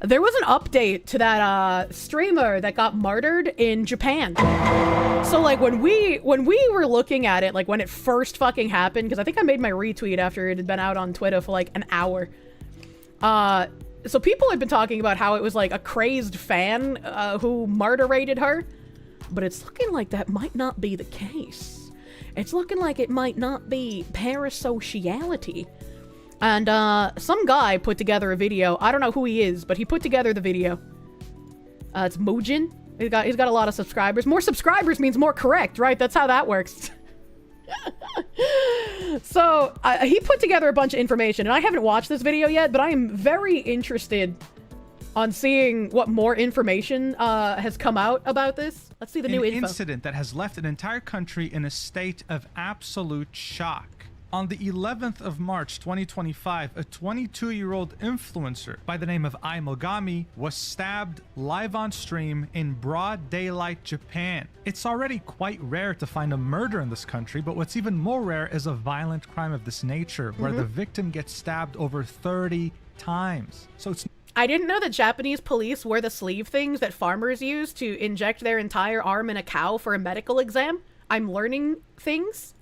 There was an update to that streamer that got murdered in Japan. So like when we were looking at it, like when it first fucking happened, because I think I made my retweet after it had been out on Twitter for like an hour. So people had been talking about how it was like a crazed fan who murderated her, but it's looking like that might not be the case. It's looking like it might not be parasociality. And some guy put together a video. I don't know who he is, but he put together the video. It's Mujin. He's got a lot of subscribers. More subscribers means more correct, right? That's how that works. So he put together a bunch of information, and I haven't watched this video yet, but I am very interested on seeing what more information has come out about this. Let's see the new info. An incident that has left an entire country in a state of absolute shock. On the 11th of March 2025, a 22-year-old influencer by the name of Ai Mogami was stabbed live on stream in broad daylight Japan. It's already quite rare to find a murder in this country, but what's even more rare is a violent crime of this nature, where the victim gets stabbed over 30 times. So it's... I didn't know that Japanese police wear the sleeve things that farmers use to inject their entire arm in a cow for a medical exam. I'm learning things.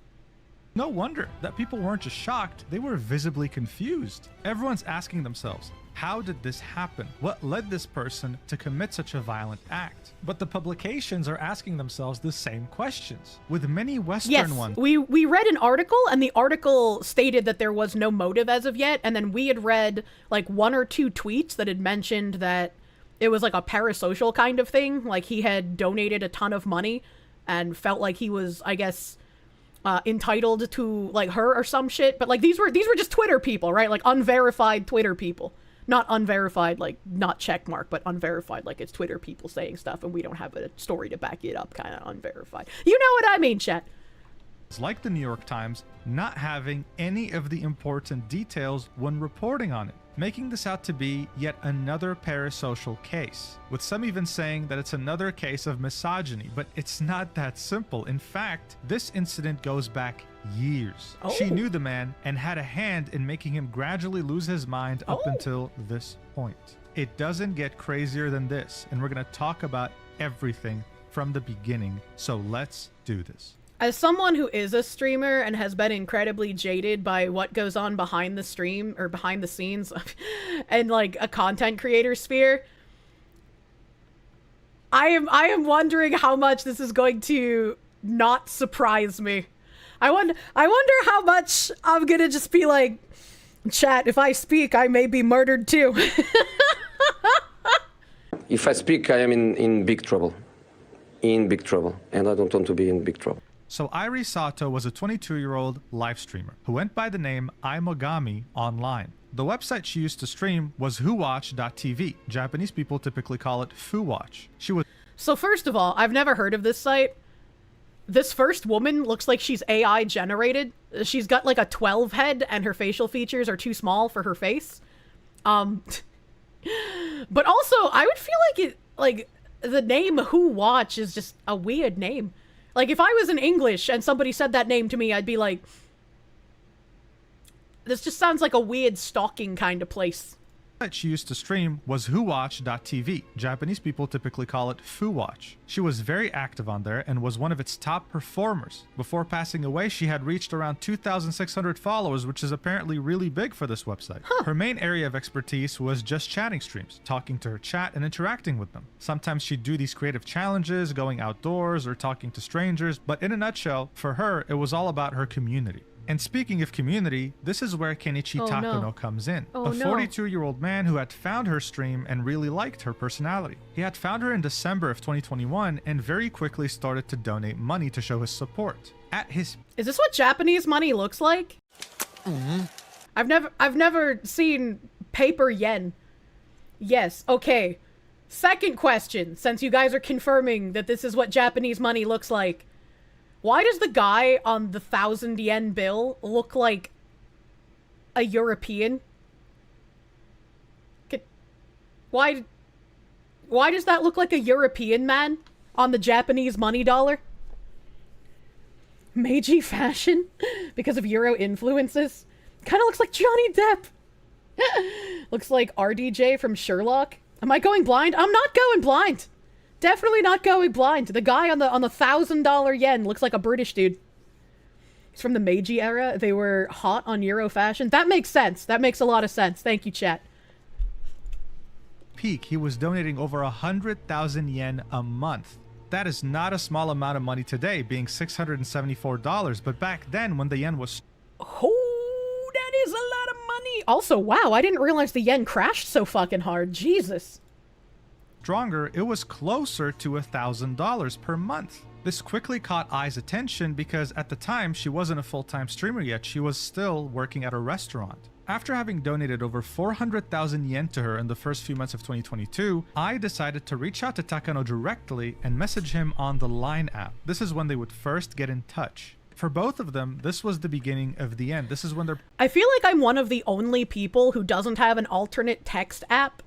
No wonder that people weren't just shocked, they were visibly confused. Everyone's asking themselves, how did this happen? What led this person to commit such a violent act? But the publications are asking themselves the same questions, with many Western ones. We read an article, and the article stated that there was no motive as of yet, and then we had read like 1 or 2 tweets that had mentioned that it was like a parasocial kind of thing, like he had donated a ton of money and felt like he was, I guess, entitled to like her or some shit. But like these were just Twitter people, right? Like unverified Twitter people. Not unverified, like not checkmark, but unverified, like it's Twitter people saying stuff and we don't have a story to back it up, kind of unverified. You know what I mean, chat? It's like the New York Times not having any of the important details when reporting on it, making this out to be yet another parasocial case, with some even saying that it's another case of misogyny, but it's not that simple. In fact, this incident goes back years. She knew the man and had a hand in making him gradually lose his mind up until this point. It doesn't get crazier than this, and we're going to talk about everything from the beginning, so let's do this. As someone who is a streamer and has been incredibly jaded by what goes on behind the stream or behind the scenes and like a content creator sphere, I am wondering how much this is going to not surprise me. I wonder how much I'm gonna just be like, chat, if I speak, I may be murdered too. If I speak, I am in big trouble. In big trouble. And I don't want to be in big trouble. So Airi Sato was a 22-year-old live streamer who went by the name Ai Mogami online. The website she used to stream was whowatch.tv. Japanese people typically call it fuwatch. She was... So first of all, I've never heard of this site. This first woman looks like she's AI generated. She's got like a 12 head and her facial features are too small for her face. But also I would feel like it, like the name Who Watch is just a weird name. Like, if I was in English and somebody said that name to me, I'd be like, this just sounds like a weird stalking kind of place. That she used to stream was whowatch.tv. Japanese people typically call it fuwatch. She was very active on there and was one of its top performers. Before passing away, she had reached around 2,600 followers, which is apparently really big for this website. Her main area of expertise was just chatting streams, talking to her chat and interacting with them. Sometimes she'd do these creative challenges, going outdoors or talking to strangers, but in a nutshell, for her, it was all about her community. And speaking of community, this is where Kenichi Takano comes in. A 42-year-old man who had found her stream and really liked her personality. He had found her in December of 2021 and very quickly started to donate money to show his support. Is this what Japanese money looks like? I've never seen paper yen. Yes, okay. Second question, since you guys are confirming that this is what Japanese money looks like. Why does the guy on the 1,000 yen bill look like a European? Why does that look like a European man on the Japanese money dollar? Meiji fashion? Because of Euro influences? Kind of looks like Johnny Depp. Looks like RDJ from Sherlock. Am I going blind? I'm not going blind. Definitely not going blind. The guy on the $1,000 yen looks like a British dude. He's from the Meiji era. They were hot on Euro fashion. That makes sense. That makes a lot of sense. Thank you, chat. Peak, he was donating over 100,000 yen a month. That is not a small amount of money today, being $674, but back then when the yen was... Oh, that is a lot of money. Also, wow, I didn't realize the yen crashed so fucking hard. Jesus. stronger, it was closer to $1,000 per month. This quickly caught Ai's attention because at the time she wasn't a full-time streamer yet, she was still working at a restaurant. After having donated over 400,000 yen to her in the first few months of 2022, Ai decided to reach out to Takano directly and message him on the Line app. This is when they would first get in touch. For both of them, this was the beginning of the end. This is when they're... I feel like I'm one of the only people who doesn't have an alternate text app.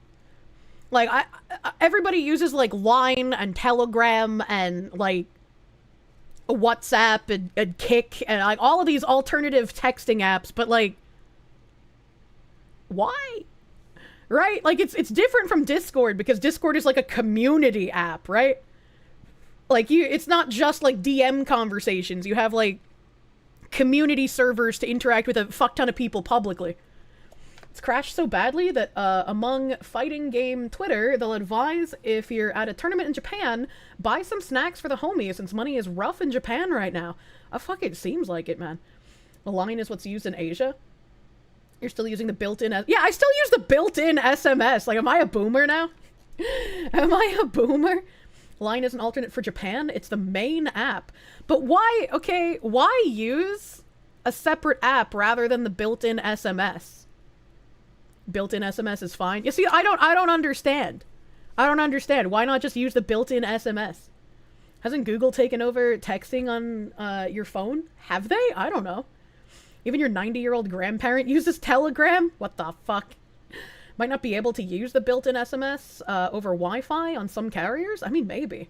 Like, everybody uses, like, Line and Telegram and, like, WhatsApp and Kik and, like, all of these alternative texting apps, but, like, why? Right? Like, it's different from Discord because Discord is, like, a community app, right? Like, it's not just, like, DM conversations. You have, like, community servers to interact with a fuck ton of people publicly. It's crashed so badly that among fighting game Twitter, they'll advise if you're at a tournament in Japan, buy some snacks for the homies since money is rough in Japan right now. Fuck, it seems like it, man. The Line is what's used in Asia. You're still using the built-in... Yeah, I still use the built-in SMS. Like, am I a boomer now? Am I a boomer? Line is an alternate for Japan. It's the main app. But why, okay, why use a separate app rather than the built-in SMS? Built-in SMS is fine. You see, I don't understand. I don't understand. Why not just use the built-in SMS? Hasn't Google taken over texting on your phone? Have they? I don't know. Even your 90-year-old grandparent uses Telegram? What the fuck? Might not be able to use the built-in SMS over Wi-Fi on some carriers? I mean, maybe.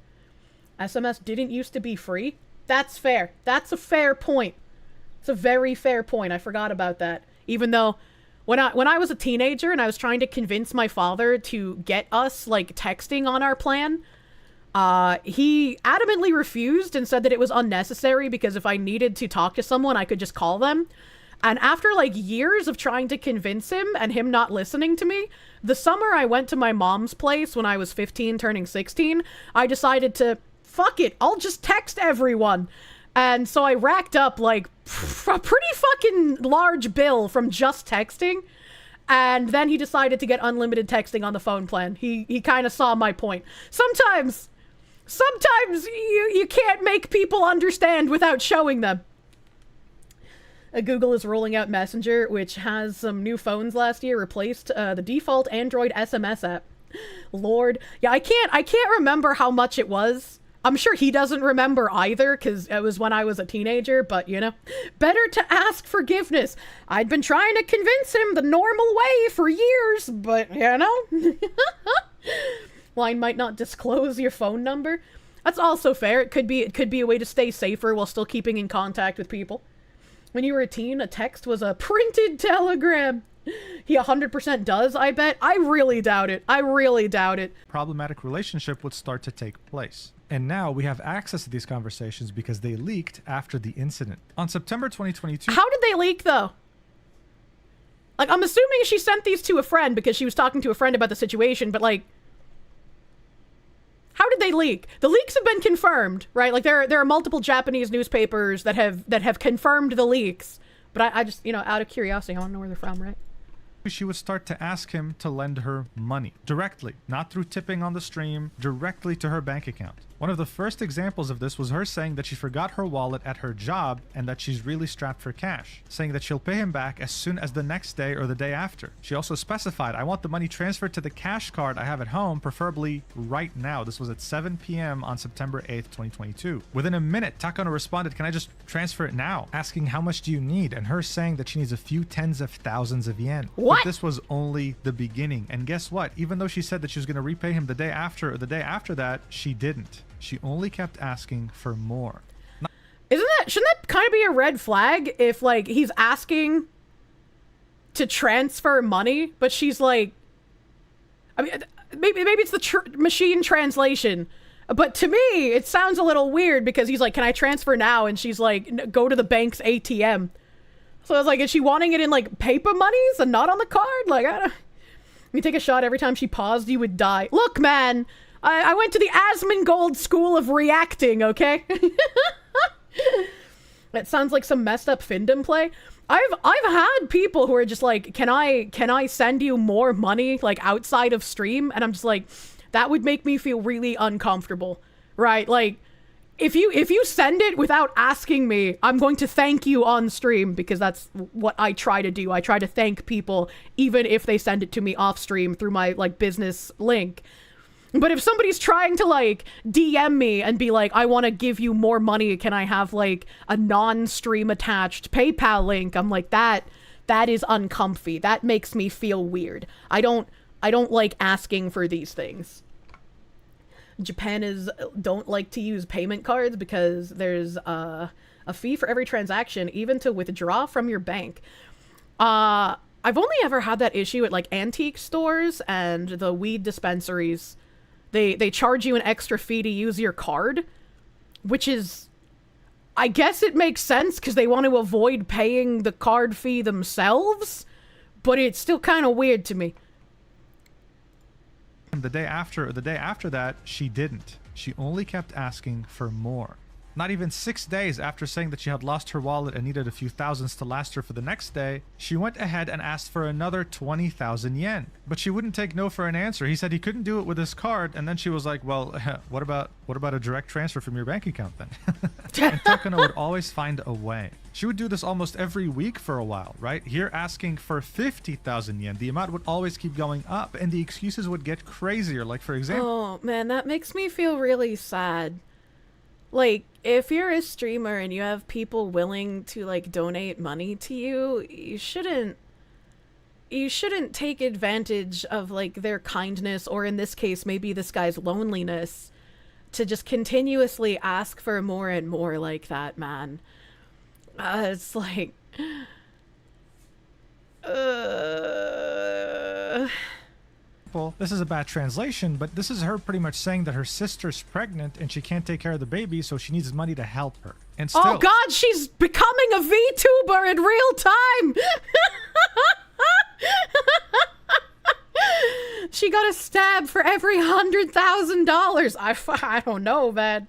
SMS didn't used to be free? That's fair. That's a fair point. It's a very fair point. I forgot about that. Even though when I was a teenager and I was trying to convince my father to get us, like, texting on our plan, he adamantly refused and said that it was unnecessary because if I needed to talk to someone, I could just call them. And after, like, years of trying to convince him and him not listening to me, the summer I went to my mom's place when I was 15 turning 16, I decided to, fuck it, I'll just text everyone. And so I racked up, like, a pretty fucking large bill from just texting. And then he decided to get unlimited texting on the phone plan. He kind of saw my point. Sometimes you can't make people understand without showing them. Google is rolling out Messenger, which has some new phones last year replaced the default Android SMS app. Lord. Yeah, I can't remember how much it was. I'm sure he doesn't remember either, because it was when I was a teenager, but, you know, better to ask forgiveness. I'd been trying to convince him the normal way for years, but, you know. Line might not disclose your phone number. That's also fair. It could be a way to stay safer while still keeping in contact with people. When you were a teen, a text was a printed telegram. He 100% does, I bet. I really doubt it. I really doubt it. problematic relationship would start to take place. And now we have access to these conversations because they leaked after the incident. On September 2022... How did they leak, though? Like, I'm assuming she sent these to a friend because she was talking to a friend about the situation, but, like... How did they leak? The leaks have been confirmed, right? Like, there are multiple Japanese newspapers that have confirmed the leaks. But I just, you know, out of curiosity, I want to know where they're from, right? She would start to ask him to lend her money directly, not through tipping on the stream, directly to her bank account. One of the first examples of this was her saying that she forgot her wallet at her job and that she's really strapped for cash, saying that she'll pay him back as soon as the next day or the day after. She also specified, I want the money transferred to the cash card I have at home, preferably right now. This was at 7 p.m. on September 8th, 2022. Within a minute, Takano responded, can I just transfer it now? Asking how much do you need? And her saying that she needs a few tens of thousands of yen. What? But this was only the beginning. And guess what? Even though she said that she was going to repay him the day after or the day after that, she didn't. She only kept asking for more. Shouldn't that kind of be a red flag if, like, he's asking to transfer money, but she's like, I mean, maybe it's the machine translation. But to me, it sounds a little weird because he's like, can I transfer now? And she's like, go to the bank's ATM. So I was like, is she wanting it in like paper monies and not on the card? Like, I don't... You take a shot every time she paused, you would die. Look, man, I went to the Asmongold School of Reacting, okay? That sounds like some messed up Findom play. I've had people who are just like, can I send you more money like outside of stream? And I'm just like, that would make me feel really uncomfortable, right? Like, if you send it without asking me, I'm going to thank you on stream because that's what I try to do. I try to thank people even if they send it to me off stream through my like business link. But if somebody's trying to like DM me and be like, I want to give you more money, can I have like a non-stream attached PayPal link? I'm like, that is uncomfy. That makes me feel weird. I don't like asking for these things. Japan don't like to use payment cards because there's a fee for every transaction, even to withdraw from your bank. I've only ever had that issue at like antique stores and the weed dispensaries. They charge you an extra fee to use your card, which is, I guess it makes sense because they want to avoid paying the card fee themselves, but it's still kind of weird to me. The day after that, she didn't. She only kept asking for more. Not even 6 days after saying that she had lost her wallet and needed a few thousands to last her for the next day, she went ahead and asked for another 20,000 yen. But she wouldn't take no for an answer. He said he couldn't do it with his card, and then she was like, well, what about a direct transfer from your bank account then? And Takano would always find a way. She would do this almost every week for a while, right? Here asking for 50,000 yen. The amount would always keep going up, and the excuses would get crazier. Like, for example... Oh, man, that makes me feel really sad. Like, if you're a streamer and you have people willing to, like, donate money to you, you shouldn't take advantage of, like, their kindness, or in this case, maybe this guy's loneliness, to just continuously ask for more and more like that, man. It's like... This is a bad translation, but this is her pretty much saying that her sister's pregnant and she can't take care of the baby, so she needs money to help her. And still, oh god, she's becoming a VTuber in real time! She got a stab for every $100,000. I don't know, man.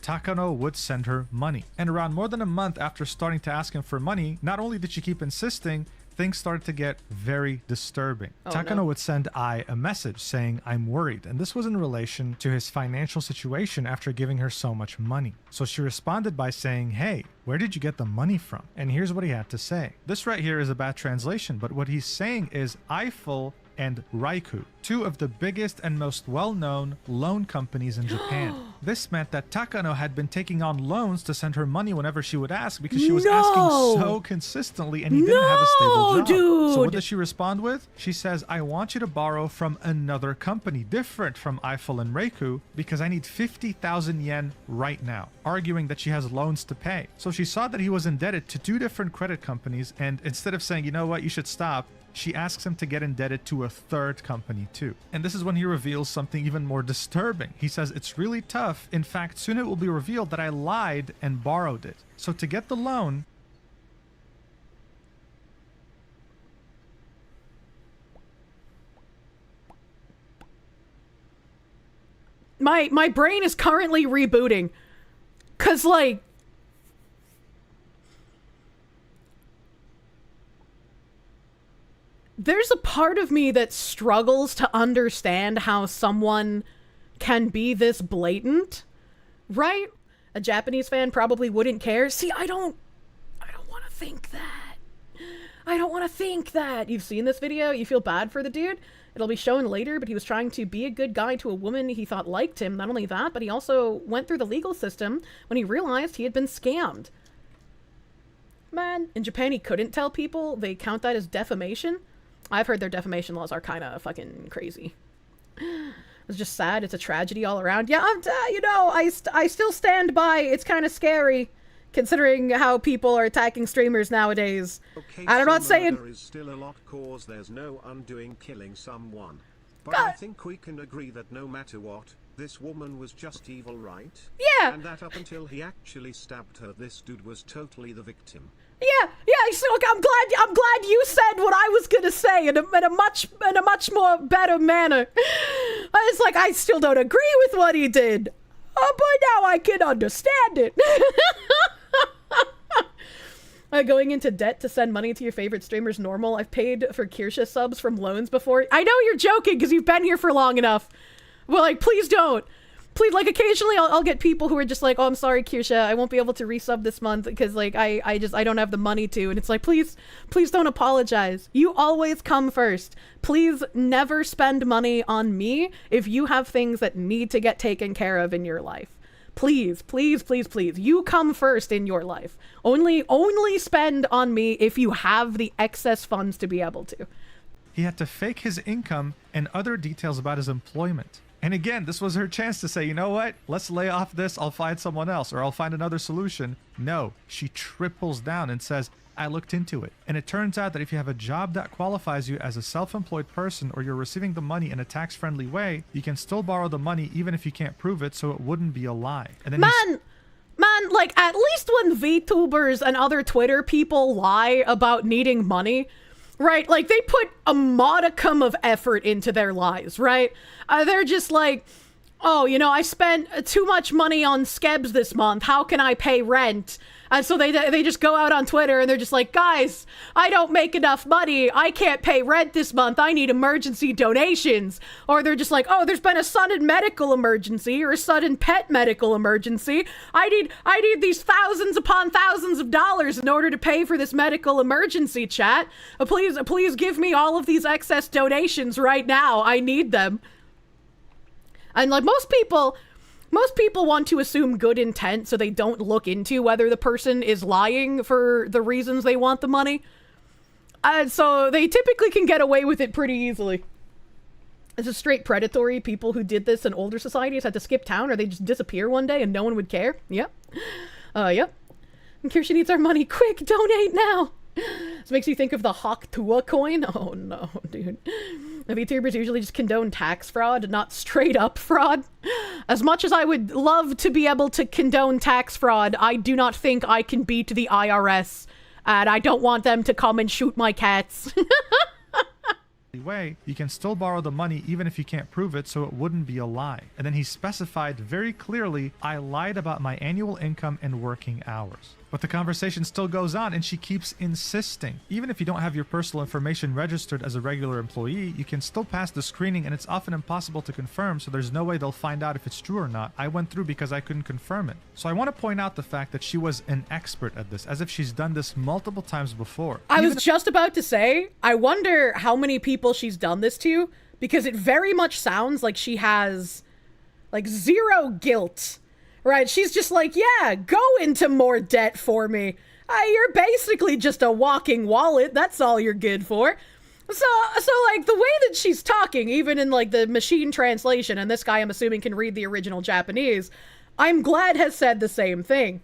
Takano would send her money. And around more than a month after starting to ask him for money, not only did she keep insisting, things started to get very disturbing. Oh, Takano no. would send Ai a message saying, I'm worried. And this was in relation to his financial situation after giving her so much money. So she responded by saying, hey, where did you get the money from? And here's what he had to say. This right here is a bad translation, but what he's saying is Eiffel and Raiku, two of the biggest and most well-known loan companies in Japan. This meant that Takano had been taking on loans to send her money whenever she would ask because she was asking so consistently and he didn't have a stable job. Dude. So what does she respond with? She says, I want you to borrow from another company different from Eiffel and Raiku because I need 50,000 yen right now, arguing that she has loans to pay. So she saw that he was indebted to two different credit companies, and instead of saying, you know what, you should stop, she asks him to get indebted to a third company too. And this is when he reveals something even more disturbing. He says, it's really tough. In fact, soon it will be revealed that I lied and borrowed it. So to get the loan, my brain is currently rebooting. 'Cause, like, there's a part of me that struggles to understand how someone can be this blatant, right? A Japanese fan probably wouldn't care. See, I don't want to think that. I don't want to think that. You've seen this video? You feel bad for the dude? It'll be shown later, but he was trying to be a good guy to a woman he thought liked him. Not only that, but he also went through the legal system when he realized he had been scammed. Man, in Japan he couldn't tell people. They count that as defamation. I've heard their defamation laws are kind of fucking crazy. It's just sad. It's a tragedy all around. Yeah, you know, I still stand by. It's kind of scary, considering how people are attacking streamers nowadays. Okay, I'm not saying... There is still a lot cause there's no undoing killing someone. But I think we can agree that no matter what, this woman was just evil, right? Yeah. And that up until he actually stabbed her, this dude was totally the victim. Yeah. So I'm glad you said what I was gonna say in a much more better manner. It's like I still don't agree with what he did, but now I can understand it. Going into debt to send money to your favorite streamers normal. I've paid for Kirsche subs from loans before. I know you're joking because you've been here for long enough. Well, like, please don't. Please, like, occasionally I'll get people who are just like, oh, I'm sorry, Kirsche, I won't be able to resub this month because, like, I don't have the money to. And it's like, please don't apologize. You always come first. Please never spend money on me if you have things that need to get taken care of in your life. Please. You come first in your life. Only spend on me if you have the excess funds to be able to. He had to fake his income and other details about his employment. And again, this was her chance to say, you know what? Let's lay off this. I'll find someone else or I'll find another solution. No, she triples down and says, I looked into it. And it turns out that if you have a job that qualifies you as a self-employed person or you're receiving the money in a tax-friendly way, you can still borrow the money even if you can't prove it, so it wouldn't be a lie. And then Man, like, at least when VTubers and other Twitter people lie about needing money, right? Like, they put a modicum of effort into their lies, right? They're just like, oh, you know, I spent too much money on skebs this month. How can I pay rent? And so they just go out on Twitter and they're just like, guys, I don't make enough money. I can't pay rent this month. I need emergency donations. Or they're just like, oh, there's been a sudden medical emergency or a sudden pet medical emergency. I need these thousands upon thousands of dollars in order to pay for this medical emergency, chat. Please give me all of these excess donations right now. I need them. And like most people want to assume good intent so they don't look into whether the person is lying for the reasons they want the money. So they typically can get away with it pretty easily. It's just straight predatory. People who did this in older societies had to skip town or they just disappear one day and no one would care. Yep. Yep. And Kirsche needs our money. Quick, donate now. This makes you think of the Hawk Tua coin. Oh no, dude. The VTubers usually just condone tax fraud, not straight up fraud. As much as I would love to be able to condone tax fraud, I do not think I can beat the IRS. And I don't want them to come and shoot my cats. way, you can still borrow the money even if you can't prove it, so it wouldn't be a lie. And then he specified very clearly, I lied about my annual income and working hours. But the conversation still goes on and she keeps insisting. Even if you don't have your personal information registered as a regular employee, you can still pass the screening and it's often impossible to confirm, so there's no way they'll find out if it's true or not. I went through because I couldn't confirm it. So I want to point out the fact that she was an expert at this, as if she's done this multiple times before. I was just about to say, I wonder how many people she's done this to, because it very much sounds like she has like zero guilt. Right, she's just like, yeah, go into more debt for me. You're basically just a walking wallet. That's all you're good for. So like the way that she's talking, even in like the machine translation, and this guy I'm assuming can read the original Japanese, I'm glad has said the same thing.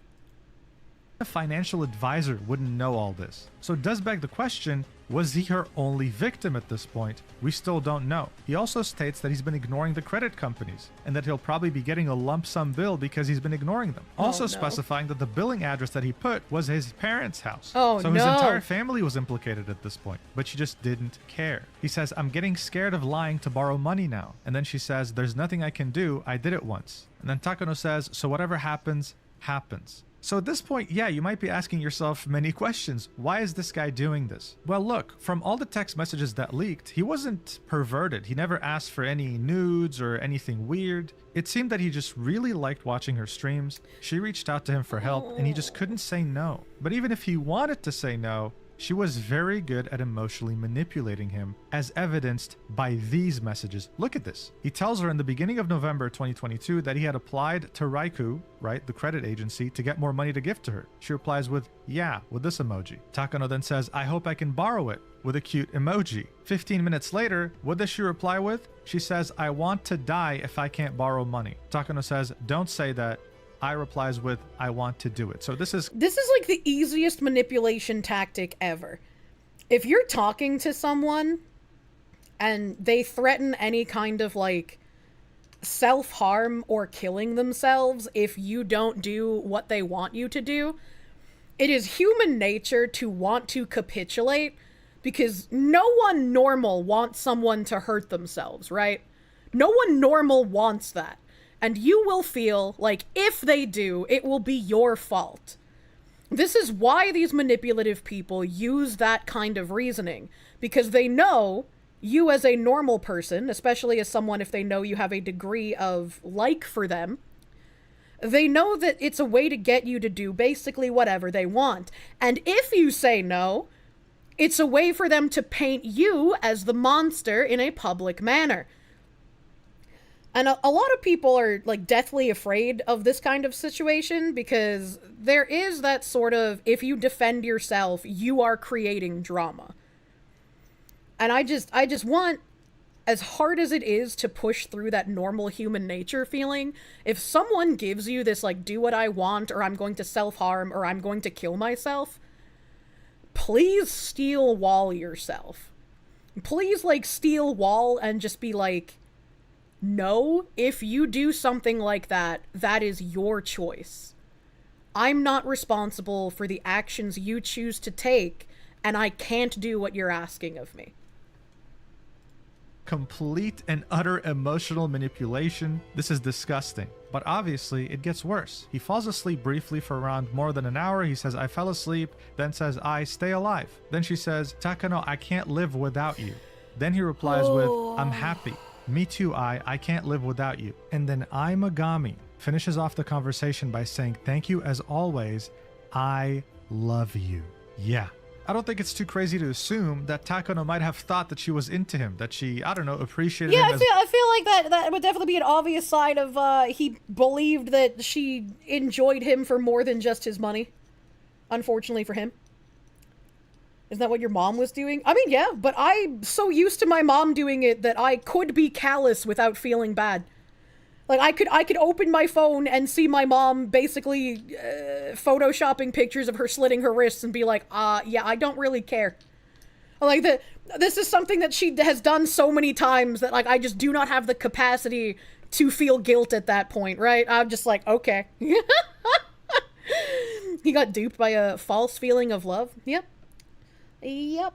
A financial advisor wouldn't know all this. So it does beg the question, was he her only victim at this point? We still don't know. He also states that he's been ignoring the credit companies and that he'll probably be getting a lump sum bill because he's been ignoring them. Also specifying that the billing address that he put was his parents' house. So his entire family was implicated at this point, but she just didn't care. He says, I'm getting scared of lying to borrow money now. And then she says, there's nothing I can do. I did it once. And then Takano says, so whatever happens, happens. So at this point, yeah, you might be asking yourself many questions. Why is this guy doing this? Well, look, from all the text messages that leaked, he wasn't perverted. He never asked for any nudes or anything weird. It seemed that he just really liked watching her streams. She reached out to him for help and he just couldn't say no. But even if he wanted to say no, she was very good at emotionally manipulating him, as evidenced by these messages. Look at this. He tells her in the beginning of November 2022 that he had applied to Raiku, right, the credit agency, to get more money to gift to her. She replies with, yeah, with this emoji. Takano then says, I hope I can borrow it, with a cute emoji. 15 minutes later, what does she reply with? She says, I want to die if I can't borrow money. Takano says, don't say that. I replies with, I want to do it. So this is like the easiest manipulation tactic ever. If you're talking to someone and they threaten any kind of, like, self-harm or killing themselves if you don't do what they want you to do, it is human nature to want to capitulate, because no one normal wants someone to hurt themselves, right? No one normal wants that. And you will feel like if they do, it will be your fault. This is why these manipulative people use that kind of reasoning, because they know you as a normal person, especially as someone if they know you have a degree of like for them, they know that it's a way to get you to do basically whatever they want. And if you say no, it's a way for them to paint you as the monster in a public manner. And a lot of people are, like, deathly afraid of this kind of situation, because there is that sort of, if you defend yourself, you are creating drama. And I just want, as hard as it is to push through that normal human nature feeling, if someone gives you this, like, do what I want, or I'm going to self-harm, or I'm going to kill myself, please steel wall yourself. Please, like, steel wall and just be like, no, if you do something like that, that is your choice. I'm not responsible for the actions you choose to take, and I can't do what you're asking of me. Complete and utter emotional manipulation. This is disgusting. But obviously, it gets worse. He falls asleep briefly for around more than an hour. He says, I fell asleep. Then says, I stay alive. Then she says, Takano, I can't live without you. Then he replies with, I'm happy. Me too, I can't live without you. And then Ai Mogami finishes off the conversation by saying, thank you as always. I love you. Yeah. I don't think it's too crazy to assume that Takano might have thought that she was into him, that she, I don't know, appreciated him. Yeah, I feel like that would definitely be an obvious sign of he believed that she enjoyed him for more than just his money. Unfortunately for him. Isn't that what your mom was doing? I mean, yeah, but I'm so used to my mom doing it that I could be callous without feeling bad. Like, I could open my phone and see my mom basically photoshopping pictures of her slitting her wrists and be like, yeah, I don't really care. Like, this is something that she has done so many times that, like, I just do not have the capacity to feel guilt at that point, right? I'm just like, okay. He got duped by a false feeling of love. Yep. Yep.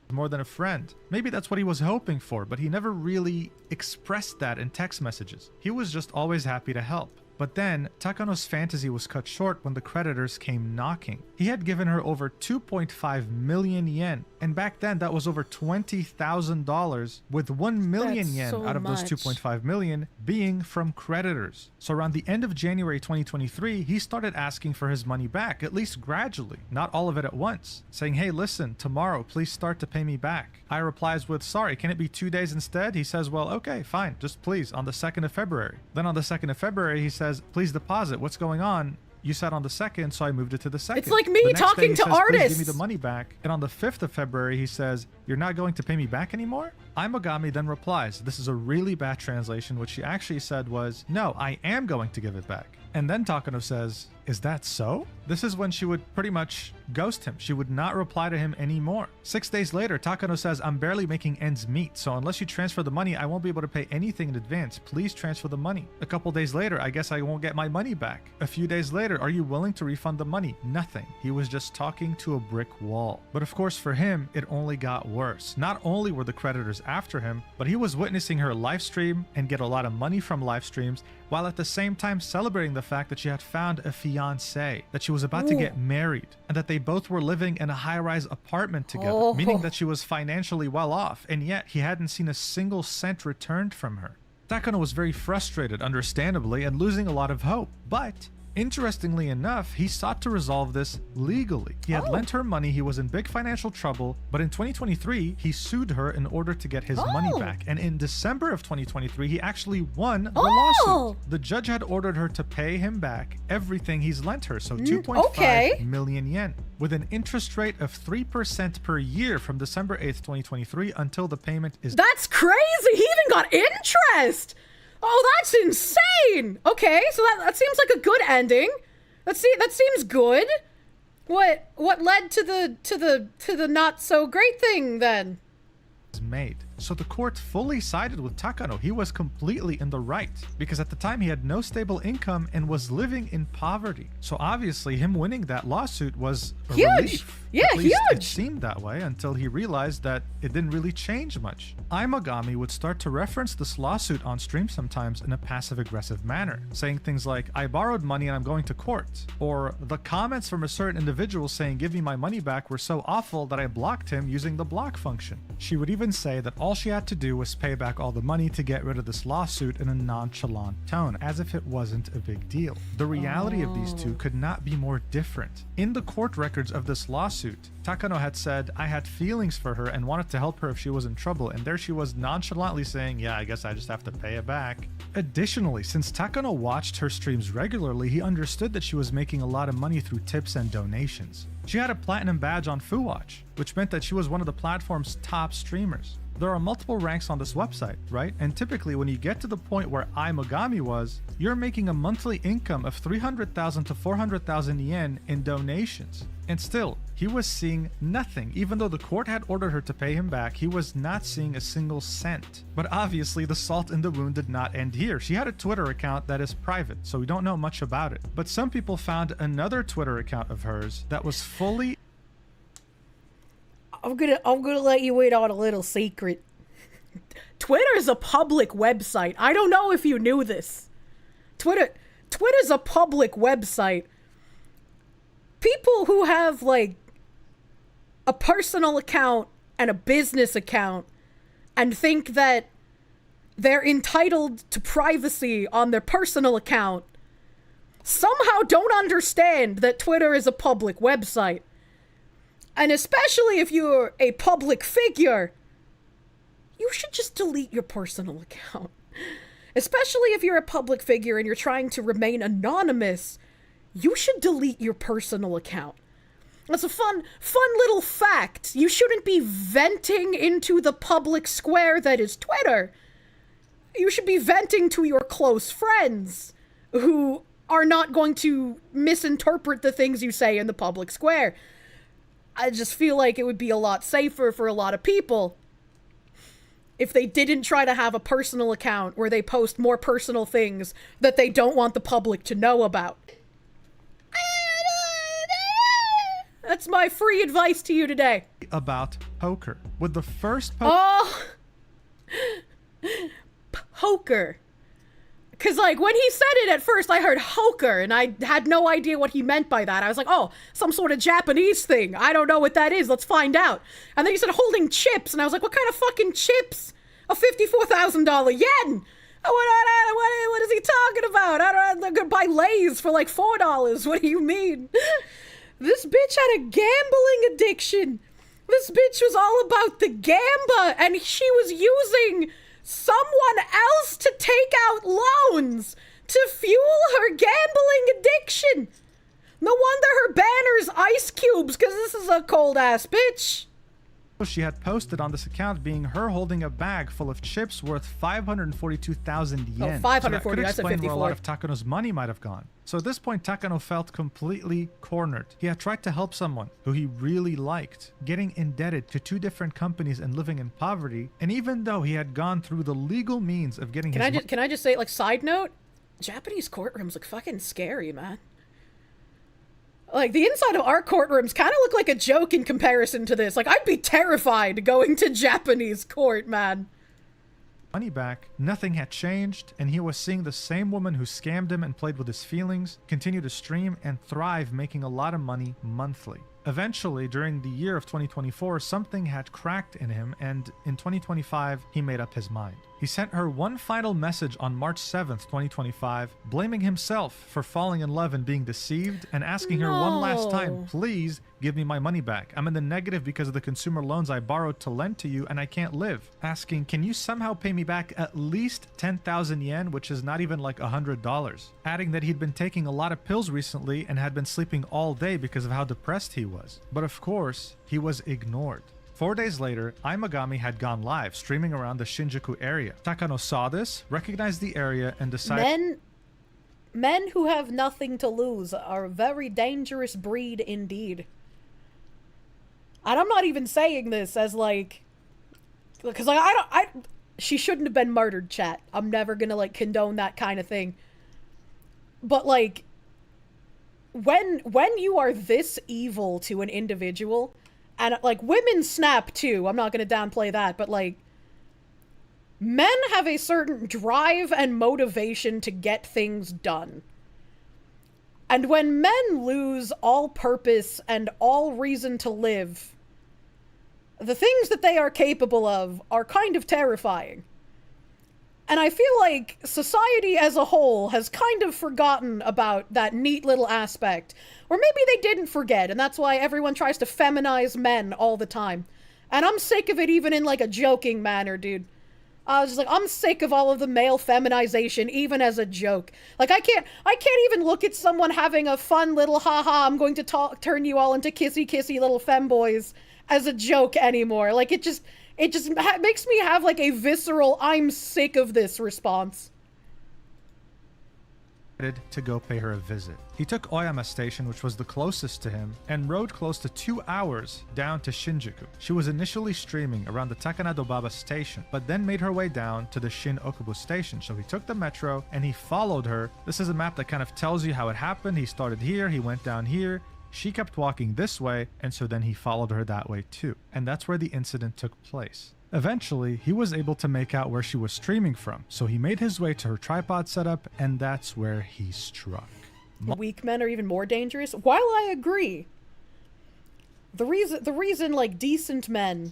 More than a friend. Maybe that's what he was hoping for, but he never really expressed that in text messages. He was just always happy to help. But then, Takano's fantasy was cut short when the creditors came knocking. He had given her over 2.5 million yen, and back then that was over $20,000, with 1 million yen out of those 2.5 million being from creditors. So around the end of January 2023, he started asking for his money back, at least gradually, not all of it at once, saying, hey, listen, tomorrow, please start to pay me back. I replies with, sorry, can it be 2 days instead? He says, well, okay, fine, just please, on the 2nd of February. Then on the 2nd of February, he says, please deposit. What's going on? You said on the 2nd, so I moved it to the 2nd. It's like me talking to artists. Please give me the money back. And on the 5th of February, he says, you're not going to pay me back anymore? Ai Mogami then replies, this is a really bad translation, which she actually said was, no, I am going to give it back. And then Takano says, is that so? This is when she would pretty much ghost him. She would not reply to him anymore. 6 days later, Takano says, I'm barely making ends meet, so unless you transfer the money, I won't be able to pay anything in advance. Please transfer the money. A couple days later, I guess I won't get my money back. A few days later, are you willing to refund the money? Nothing. He was just talking to a brick wall. But of course, for him, it only got worse. Not only were the creditors after him, but he was witnessing her live stream and get a lot of money from live streams, while at the same time celebrating the fact that she had found a fiancé, that she was about to get married, and that they both were living in a high-rise apartment together, meaning that she was financially well off, and yet he hadn't seen a single cent returned from her. Takano was very frustrated, understandably, and losing a lot of hope, but interestingly enough, he sought to resolve this legally. He had lent her money, he was in big financial trouble, but in 2023, he sued her in order to get his money back. And in December of 2023, he actually won the lawsuit. The judge had ordered her to pay him back everything he's lent her, so 2.5 million yen, with an interest rate of 3% per year from December 8th, 2023 until the payment is... That's crazy! He even got interest! Oh, that's insane! Okay, so that seems like a good ending. That seems good. What led to the not so great thing then? made. So the court fully sided with Takano. He was completely in the right because at the time he had no stable income and was living in poverty. So obviously him winning that lawsuit was a Huge! relief. Yeah, at least huge! It seemed that way until he realized that it didn't really change much. Ai Mogami would start to reference this lawsuit on stream sometimes in a passive-aggressive manner, saying things like, "I borrowed money and I'm going to court," or "The comments from a certain individual saying give me my money back were so awful that I blocked him using the block function." She would even say that all she had to do was pay back all the money to get rid of this lawsuit in a nonchalant tone, as if it wasn't a big deal. The reality of these two could not be more different. In the court records of this lawsuit, Takano had said, "I had feelings for her and wanted to help her if she was in trouble," and there she was nonchalantly saying, "Yeah, I guess I just have to pay it back." Additionally, since Takano watched her streams regularly, he understood that she was making a lot of money through tips and donations. She had a platinum badge on FuWatch, which meant that she was one of the platform's top streamers. There are multiple ranks on this website, right? And typically when you get to the point where Ai Mogami was, you're making a monthly income of 300,000 to 400,000 yen in donations. And still, he was seeing nothing. Even though the court had ordered her to pay him back, he was not seeing a single cent. But obviously the salt in the wound did not end here. She had a Twitter account that is private, so we don't know much about it. But some people found another Twitter account of hers that was fully... I'm gonna let you in on a little secret. Twitter's a public website. I don't know if you knew this. Twitter's a public website. People who have like a personal account and a business account and think that they're entitled to privacy on their personal account somehow don't understand that Twitter is a public website. And especially if you're a public figure, you should just delete your personal account. Especially if you're a public figure and you're trying to remain anonymous, you should delete your personal account. That's a fun little fact. You shouldn't be venting into the public square that is Twitter. You should be venting to your close friends who are not going to misinterpret the things you say in the public square. I just feel like it would be a lot safer for a lot of people if they didn't try to have a personal account where they post more personal things that they don't want the public to know about. That's my free advice to you today. about poker. With the first Poker. Because, like, when he said it at first, I heard hoker, and I had no idea what he meant by that. I was like, oh, some sort of Japanese thing. I don't know what that is. Let's find out. And then he said holding chips, and I was like, what kind of fucking chips? A $54,000 yen! What is he talking about? I'm gonna buy Lay's for like $4. What do you mean? This bitch had a gambling addiction. This bitch was all about the gamba, and she was using someone else to take out loans to fuel her gambling addiction. No wonder her banner's ice cubes, because this is a cold-ass bitch. she had posted on this account being her holding a bag full of chips worth 542,000 yen. Oh, 540, so that could I said explain 54. where a lot of Takano's money might have gone. So at this point, Takano felt completely cornered. He had tried to help someone who he really liked, getting indebted to two different companies and living in poverty. And even though he had gone through the legal means of getting Can I just say, like, side note? Japanese courtrooms look fucking scary, man. Like, the inside of our courtrooms kind of look like a joke in comparison to this. Like, I'd be terrified going to Japanese court, man. money back, nothing had changed, and he was seeing the same woman who scammed him and played with his feelings continue to stream and thrive, making a lot of money monthly. Eventually, during the year of 2024, something had cracked in him, and in 2025, he made up his mind. He sent her one final message on March 7th, 2025, blaming himself for falling in love and being deceived, and asking her one last time, please give me my money back. I'm in the negative because of the consumer loans I borrowed to lend to you, and I can't live. Asking, can you somehow pay me back at least 10,000 yen, which is not even like $100. Adding that he'd been taking a lot of pills recently and had been sleeping all day because of how depressed he was. But of course, he was ignored. 4 days later, Ai Mogami had gone live, streaming around the Shinjuku area. Takano saw this, recognized the area, and decided... Men who have nothing to lose are a very dangerous breed indeed. And I'm not even saying this as, like, Because, like, she shouldn't have been murdered, chat. I'm never gonna, like, condone that kind of thing. But, like, when you are this evil to an individual, and, like, women snap, too. I'm not gonna downplay that, but, like, men have a certain drive and motivation to get things done. And when men lose all purpose and all reason to live, the things that they are capable of are kind of terrifying. And I feel like society as a whole has kind of forgotten about that neat little aspect. Or maybe they didn't forget, and that's why everyone tries to feminize men all the time. And I'm sick of it even in, like, a joking manner, dude. I was just like, I'm sick of all of the male feminization, even as a joke. Like, I can't even look at someone having a fun little haha, I'm going to turn you all into kissy little femboys as a joke anymore. Like, it just makes me have, like, a visceral, I'm sick of this response. To go pay her a visit. He took Oyama Station, which was the closest to him, and rode close to 2 hours down to Shinjuku. She was initially streaming around the Takanadobaba station, but then made her way down to the Shin Okubo station. So he took the metro and he followed her. This is a map that kind of tells you how it happened. He started here, he went down here. She kept walking this way, and so then he followed her that way too. And that's where the incident took place. Eventually, he was able to make out where she was streaming from, so he made his way to her tripod setup, and that's where he struck. Weak men are even more dangerous? While I agree, the reason, like, decent men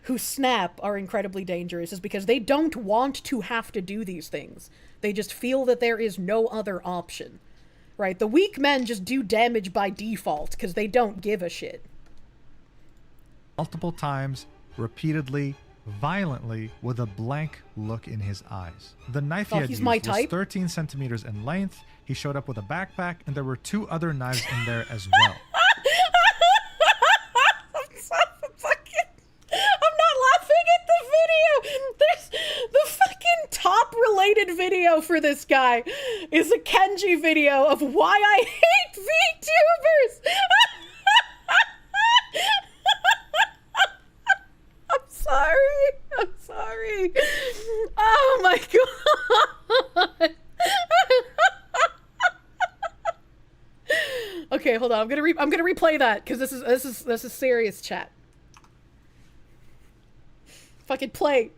who snap are incredibly dangerous is because they don't want to have to do these things. They just feel that there is no other option. Right? The weak men just do damage by default, because they don't give a shit. Multiple times, repeatedly, violently, with a blank look in his eyes. The knife he had used was 13 centimeters in length. He showed up with a backpack, and there were 2 other knives in there as well. I'm not laughing at the video. There's the fucking top related video for this guy is a Kenji video of why I hate VTubers. I'm sorry. Oh my god. Okay, hold on. I'm gonna replay that because this is serious, chat. Fucking play.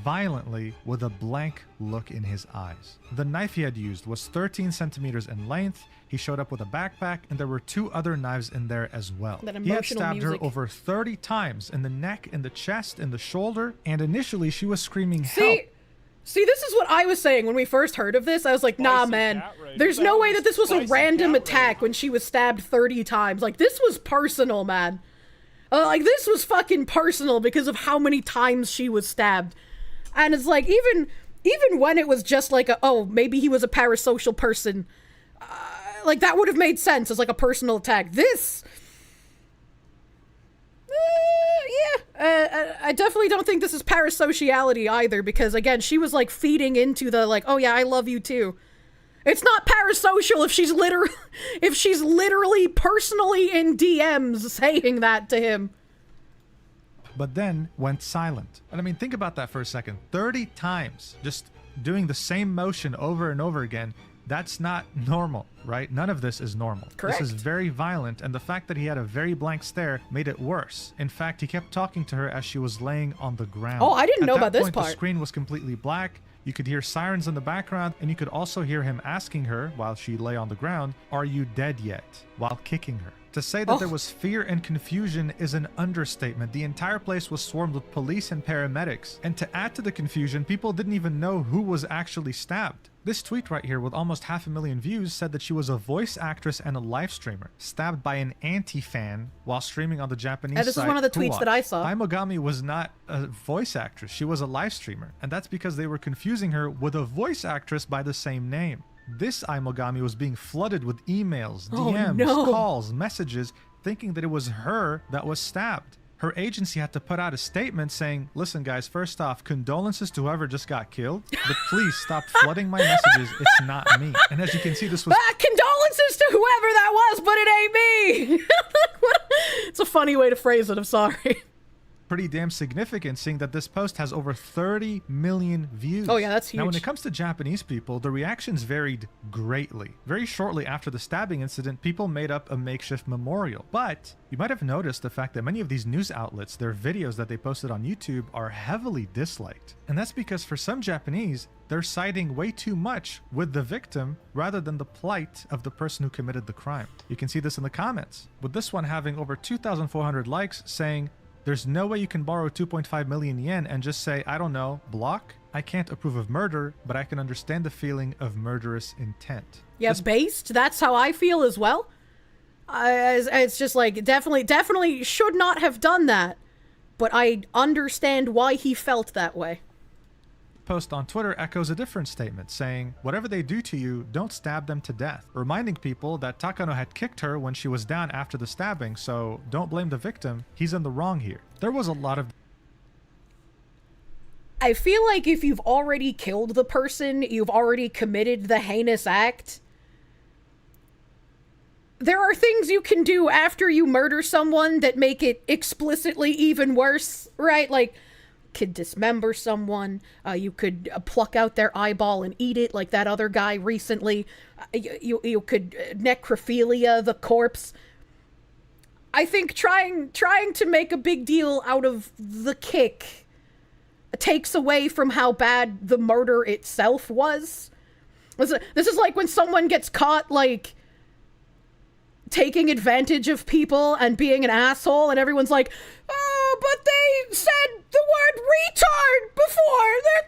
Violently, with a blank look in his eyes. The knife he had used was 13 centimeters in length. He showed up with a backpack, and there were 2 other knives in there as well. He had stabbed her over 30 times in the neck, in the chest, in the shoulder, and initially she was screaming help. See, this is what I was saying when we first heard of this. I was like, nah, man, there's no way that this was a random attack when she was stabbed 30 times. Like, this was personal, man. Like, this was fucking personal because of how many times she was stabbed. And it's like, even when it was just like, maybe he was a parasocial person, like, that would have made sense as, like, a personal attack. This... I definitely don't think this is parasociality either, because, again, she was, like, feeding into the, like, oh yeah, I love you too. It's not parasocial if she's literally personally in DMs saying that to him. But then went silent. And I mean, think about that for a second. 30 times, just doing the same motion over and over again. That's not normal, right? None of this is normal. Correct. This is very violent, and the fact that he had a very blank stare made it worse. In fact, he kept talking to her as she was laying on the ground. Oh, I didn't know about this part. part. The screen was completely black. You could hear sirens in the background, and you could also hear him asking her, while she lay on the ground, "Are you dead yet?" while kicking her. To say that there was fear and confusion is an understatement. The entire place was swarmed with police and paramedics. And to add to the confusion, people didn't even know who was actually stabbed. This tweet right here with almost 500,000 views said that she was a voice actress and a live streamer, stabbed by an anti-fan while streaming on the Japanese site. This is one of the tweets that I saw. Ai Mogami was not a voice actress, she was a live streamer. And that's because they were confusing her with a voice actress by the same name. This Ai Mogami was being flooded with emails, DMs, calls, messages, thinking that it was her that was stabbed. Her agency had to put out a statement saying, "Listen guys, first off, condolences to whoever just got killed, but please stop flooding my messages, it's not me." And as you can see, this was... condolences to whoever that was, but it ain't me! It's a funny way to phrase it, I'm sorry. pretty damn significant, seeing that this post has over 30 million views. Oh yeah, that's huge. Now, when it comes to Japanese people, the reactions varied greatly. Very shortly after the stabbing incident, people made up a makeshift memorial. But you might have noticed the fact that many of these news outlets, their videos that they posted on YouTube are heavily disliked. And that's because for some Japanese, they're siding way too much with the victim rather than the plight of the person who committed the crime. You can see this in the comments, with this one having over 2,400 likes saying, "There's no way you can borrow 2.5 million yen and just say, I don't know, block? I can't approve of murder, but I can understand the feeling of murderous intent." Yeah, based. That's how I feel as well. It's just like, definitely should not have done that. But I understand why he felt that way. Post on Twitter echoes a different statement, saying, "Whatever they do to you, don't stab them to death," reminding people that Takano had kicked her when she was down after the stabbing, so don't blame the victim, he's in the wrong here. There was a lot of... I feel like if you've already killed the person, you've already committed the heinous act, there are things you can do after you murder someone that make it explicitly even worse, right? Like, could dismember someone, you could pluck out their eyeball and eat it like that other guy recently, you could necrophilia the corpse. I think trying to make a big deal out of the kick takes away from how bad the murder itself was. This is like when someone gets caught, like, taking advantage of people and being an asshole, and everyone's like, "Oh, but they said the word retard before. They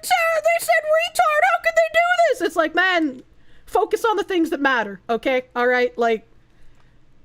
said retard. How could they do this?" It's like, man, focus on the things that matter, okay? All right, like...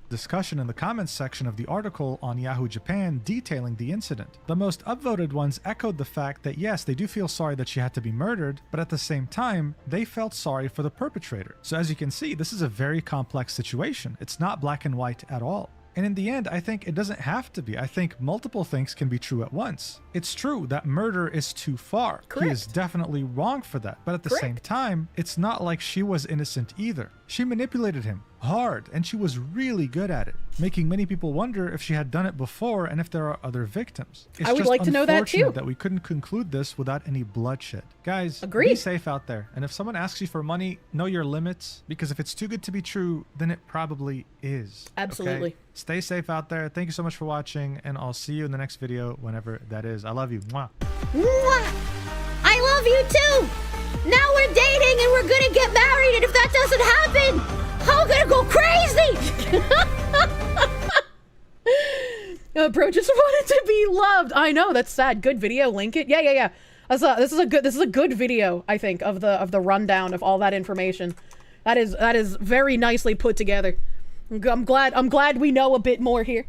discussion in the comments section of the article on Yahoo Japan detailing the incident. The most upvoted ones echoed the fact that yes, they do feel sorry that she had to be murdered, but at the same time, they felt sorry for the perpetrator. So as you can see, this is a very complex situation. It's not black and white at all. And in the end, I think it doesn't have to be. I think multiple things can be true at once. It's true that murder is too far. Correct. He is definitely wrong for that. But at the same time, it's not like she was innocent either. She manipulated him hard, and she was really good at it, making many people wonder if she had done it before and if there are other victims. It's I would just like to know that too. unfortunate that we couldn't conclude this without any bloodshed. Guys, Agreed. Be safe out there. And if someone asks you for money, know your limits, because if it's too good to be true, then it probably is. Absolutely. Okay? Stay safe out there. Thank you so much for watching, and I'll see you in the next video whenever that is. I love you. Mwah. Mwah! I love you too! Now we're dating and we're gonna get married, and if that doesn't happen, I'm gonna go crazy! Bro just wanted to be loved. I know, that's sad. Good video, link it. Yeah. This is a good video, I think, of the rundown of all that information. That is very nicely put together. I'm glad we know a bit more here.